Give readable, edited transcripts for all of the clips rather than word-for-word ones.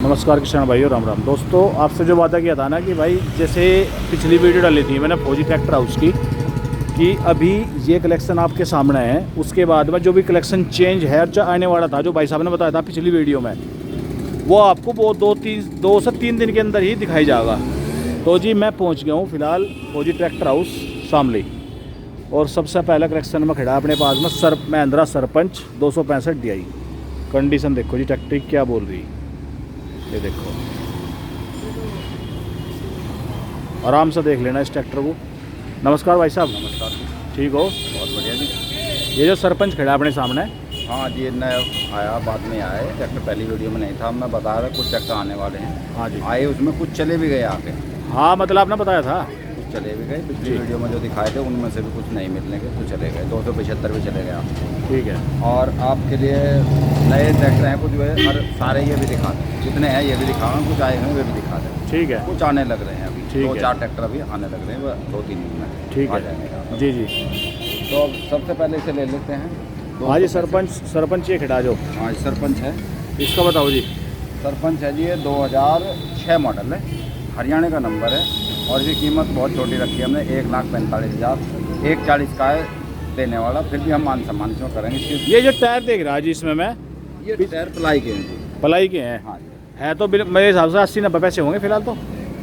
नमस्कार किसान भाइयों, राम राम। दोस्तों, आपसे जो वादा किया था ना कि भाई जैसे पिछली वीडियो डाली थी मैंने फौजी ट्रैक्टर हाउस की कि अभी ये कलेक्शन आपके सामने है, उसके बाद में जो भी कलेक्शन चेंज है जो आने वाला था, जो भाई साहब ने बताया था पिछली वीडियो में, वो आपको वो दो से तीन दिन के अंदर ही दिखाई जाएगा। तो जी मैं पहुँच गया हूँ फ़िलहाल फौजी ट्रैक्टर हाउस शामली, और सबसे पहला कलेक्शन में खड़ा अपने पास में महिंद्रा सरपंच 265 DI। कंडीशन देखो जी ट्रैक्टर क्या बोल रही, ये देखो, आराम से देख लेना इस ट्रैक्टर को। नमस्कार भाई साहब। नमस्कार। ठीक हो? बहुत बढ़िया जी। ये जो सरपंच खड़ा अपने सामने, हाँ जी, नया आया, बाद में आया है ट्रैक्टर। पहली वीडियो में नहीं था, मैं बता रहा कुछ ट्रैक्टर आने वाले हैं। हाँ जी, आए उसमें कुछ चले भी गए आके। हाँ मतलब आपने बताया था कुछ चले भी गए, पिछली वीडियो में जो दिखाए थे उनमें से भी कुछ नहीं मिलने के, कुछ चले गए। 275 भी चले गए आप। ठीक है। और आपके लिए नए ट्रैक्टर हैं कुछ, वे और सारे ये भी दिखा दें, जितने हैं ये भी दिखाऊँ, कुछ आए हैं वे भी दिखा दें। ठीक है। कुछ आने लग रहे हैं अभी, ठीक है। 2-4 ट्रैक्टर अभी आने लग रहे हैं, वह 2-3 दिन में ठीक आ है जाएंगे। जी जी। तो अब सबसे पहले इसे ले लेते हैं। हाँ जी, सरपंच ये खड़ा जो, हाँ, सरपंच है। इसका बताओ जी। सरपंच है जी, ये 2006 मॉडल है, हरियाणा का नंबर है। और इसकी कीमत बहुत छोटी रखी है हमने, 1,45,000। 1,40 का है देने वाला, फिर भी हम मान सम्मान इसमें करेंगे। ये जो टायर देख रहा है जी इसमें मैं, ये टायर प्लाई के हैं जी। पलाई के हैं। हाँ जी, है तो मेरे हिसाब से 80-90 पैसे होंगे फिलहाल तो।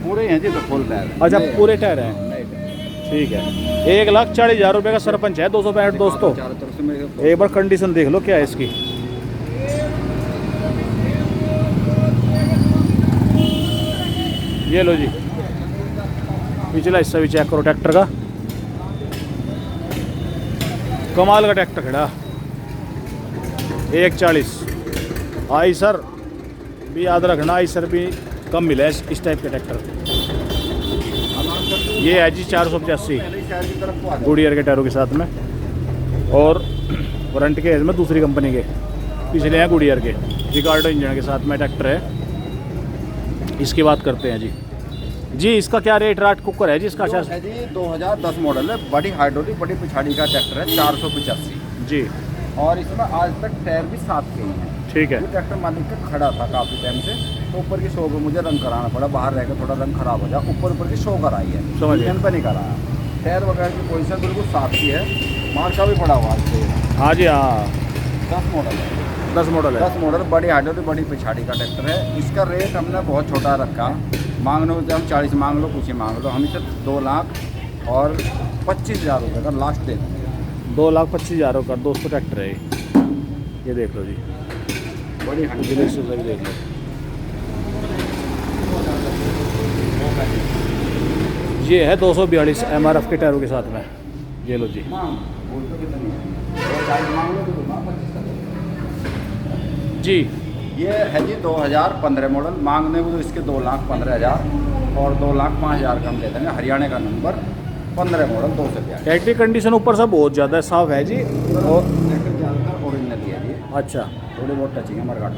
पूरे हैं जी, तो फुल टायर। अच्छा, पूरे टायर हैं। ठीक है। 1,40,000 रुपये का सरपंच है 265 दोस्तों। चारों तरफ से मेरे एक बार कंडीशन देख लो क्या है इसकी। ये लो जी, पिछला हिस्सा भी चेक करो ट्रैक्टर का, कमाल का ट्रैक्टर खड़ा। 1,40 आई सर भी याद रखना, आई सर भी कम मिला है इस टाइप के ट्रैक्टर। ये है जी 485 गुडियर के टायरों के साथ में, और वारंटी के में दूसरी कंपनी के, पिछले हैं गुडियर के, रिकार्डो इंजन के साथ में ट्रैक्टर है। इसकी बात करते हैं जी। इसका क्या रेट राट कुकर है जी इसका? है जी 2010 मॉडल है, बड़ी हाइड्रोलिक, बड़ी पिछाड़ी का ट्रैक्टर है, 485 जी। और इसमें आज तक टायर भी 7 के ही हैं। ठीक है। ये ट्रैक्टर मालिक का खड़ा था काफ़ी टाइम से, तो ऊपर की शो पर मुझे रंग कराना पड़ा, बाहर रह कर थोड़ा रंग खराब हो जाए, ऊपर की शो कराई है, समझ गए। इंजन पर नहीं कराया। टायर वगैरह की पोजीशन बिल्कुल साफ की है, मार्का भी पड़ा हुआ है। हाँ जी, हाँ 10 मॉडल है। 10 मॉडल है। 10 मॉडल, बड़ी हाइड्रोलिक, बड़ी पिछाड़ी का ट्रैक्टर है। इसका रेट हमने बहुत छोटा रखा, मांग लो तो हम 40 मांग लो, कुछ ही मांग लो, हम इसे 2,25,000 रुपये का लास्ट दे देंगे। 2,25,000 का दोस्तों ट्रैक्टर है ये देख लो जी, बड़ी देख हाइड्रोलिक लो। ये है 242 MRF के टायरों के साथ में, ये लो जी। जी। ये है जी 2015 मॉडल, मांगने को तो इसके 2,15,000 और 2,05,000 का हम दे देंगे। हरियाणा का नंबर, 15 मॉडल, 2 से प्यार। ट्रैक्टर कंडीशन ऊपर से बहुत ज़्यादा साफ है जी। और ट्रैक्टर ज़्यादातर ओरिजिनल ही है जी, अच्छा, थोड़ी बहुत टचिंग है मरगाटो।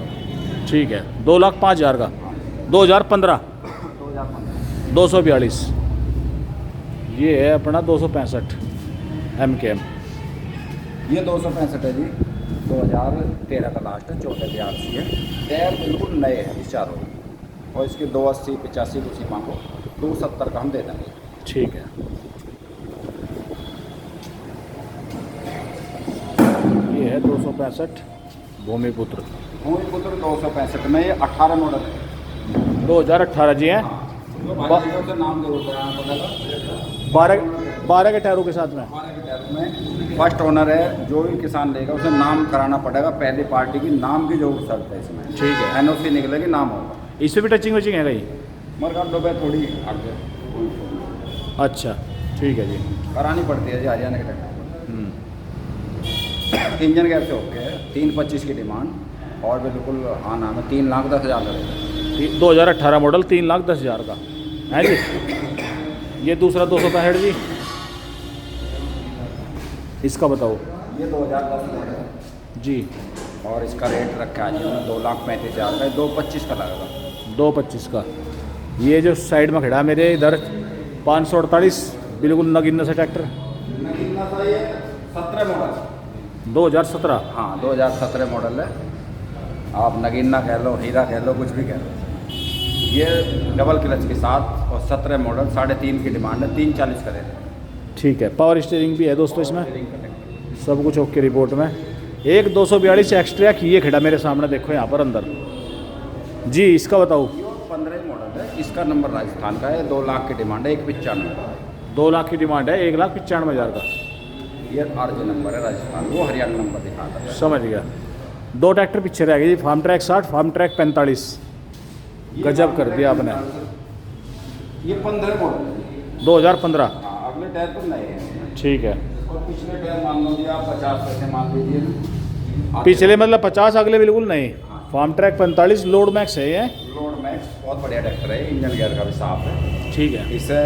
ठीक है। 2,05,000 का, 2015 2015 242। ये है अपना 265 MKM। ये 265 है जी, 2013 का लास्ट है, 14 की RC है। टायर बिल्कुल नए हैं इस चारों, और इसके 280-85 कुछ ही मांगो, 270 का हम दे देंगे। ठीक है। ये है 265 भूमिपुत्र, भूमिपुत्र 265 में, ये 18 मॉडल है, 2018 जी हैं। तो भाई से नाम जरूर कराना पड़ेगा। 12 के टायरों के साथ में। 12 के टायर में फर्स्ट ओनर है, जो भी किसान लेगा उसे नाम कराना पड़ेगा, पहली पार्टी की नाम की जरूर शर्त है इसमें। ठीक है। NOC निकलेगी, नाम होगा। इसमें भी टचिंग वचिंग है कहीं? मरगाटो पे थोड़ी आगे अच्छा, ठीक है जी। करानी पड़ती है जी हरियाणा के ट्रैक्टर। इंजन गैर से ओके है, 325 की डिमांड, और बिल्कुल आना में 3,10,000 लगेगा। 2018 मॉडल, 3,10,000 का है जी। ये दूसरा 265 जी, इसका बताओ। ये 2010 मॉडल है जी। और इसका रेट रखा है जी हमने 2,35,000 का, 2,25 का लगेगा। 225 का। ये जो साइड में खड़ा है मेरे इधर 548, बिल्कुल नगीना से ट्रैक्टर, नगीना सा, ये 17 मॉडल, 2017। हाँ 2017 मॉडल है। आप नगीना कह लो, हीरा कह लो, कुछ भी कह लो। ये डबल क्लच के साथ और 17 मॉडल 3.5 की डिमांड है, 340 का दे देंगे। ठीक है, पावर स्टीयरिंग भी है दोस्तों इसमें, सब कुछ ओके रिपोर्ट में। एक 242 एक्स्ट्रा की ये खड़ा मेरे सामने, देखो यहाँ पर अंदर जी। इसका बताओ। 15 मॉडल है, इसका नंबर राजस्थान का है, 2 लाख की डिमांड है, 195 का। 2 लाख की डिमांड है, 1,95,000 का। ये RJ नंबर है राजस्थान, वो हरियाणा नंबर दिखाता है। समझ गया। 2 ट्रैक्टर पीछे रह गए जी, फार्म ट्रैक 60, फार्म ट्रैक 45। गजब कर दिया आपने। ये 15 मॉडल है, 2015। हाँ, अगले टायर पर नए हैं। ठीक है, और पिछले टायर मान लो जी आप 50 पैसे मान लीजिए। पिछले मतलब 50, अगले बिल्कुल नहीं। फार्म ट्रैक 45, लोड मैक्स है ये। लोड मैक्स बहुत बढ़िया ट्रैक्टर है, इंजन गियर का भी साफ है। ठीक है, इसे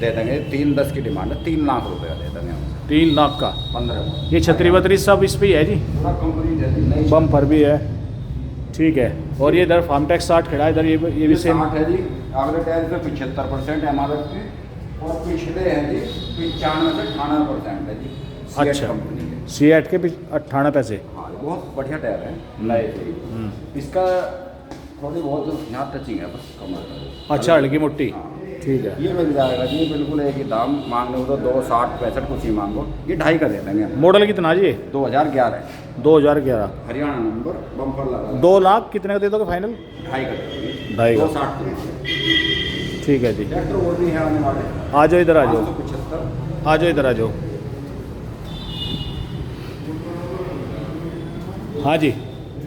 दे देंगे 310 की डिमांड है, 3 लाख रुपये का दे देंगे हम। 3 लाख का। 15 ये छतरी वतरी सब इस पे ही है जी, पूरा कंपनी दे दी, नई बम्पर भी है। ठीक है, और ये इधर फार्म टैक्स 60 खड़ा है, इधर ये भी सेम। 60 है जी, अगले टायर पे 75% MRP की, और पिछले हैं जी 95 से 98% है जी। Seat अच्छा, कंपनी के। C8 के 98 पैसे। हाँ, बहुत बढ़िया टायर है, नए थे। इसका थोड़ी बहुत यहाँ टचिंग है बस, कमर का। अच्छा, हल्की मुट्टी। हाँ। ठीक है, ये मिल जाएगा जी, बिल्कुल एक ही दाम। मांग लो तो 260 65 कुछ ही मांगो, ये 2.5 का दे देंगे। मॉडल कितना जी? 2011 है, 2011। हरियाणा नंबर, बम्पर लगा। 2 लाख कितने का दे दोगे फाइनल? 2.5 का दे देंगे। 2.5 का। 260 ठीक है जी, ट्रैक्टर और भी है आने वाले। आ जाओ इधर, आ जाओ, 575। आ जाओ इधर, आ जाओ। हाँ जी,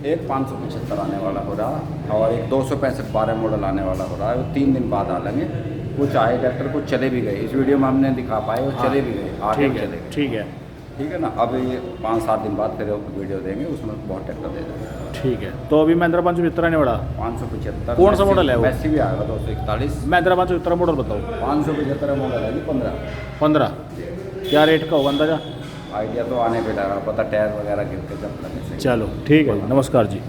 एक 575 आने वाला हो रहा, और एक 265 12 मॉडल आने वाला हो रहा है, वो 3 दिन बाद आ लेंगे। कुछ आए ट्रैक्टर, कुछ चले भी गए, इस वीडियो में हमने दिखा पाए, वो चले भी गए, आगे ठीक भी है, चले गए। ठीक है, ठीक है ना। अब ये 5-7 दिन बाद फिर वीडियो देंगे, उसमें बहुत ट्रैक्टर दे देंगे। ठीक है। तो अभी महिंद्रा 575 आने वाला, 575 कौन सा मॉडल है वो? मैसी भी आएगा 241। महिंद्रा 575 मॉडल बताओ। 575 मॉडल है जी, 15। क्या रेट का होगा अंदाजा? आइडिया तो आने पे लगा, पता टायर वगैरह गिर के जब लगे। चलो ठीक है, नमस्कार जी।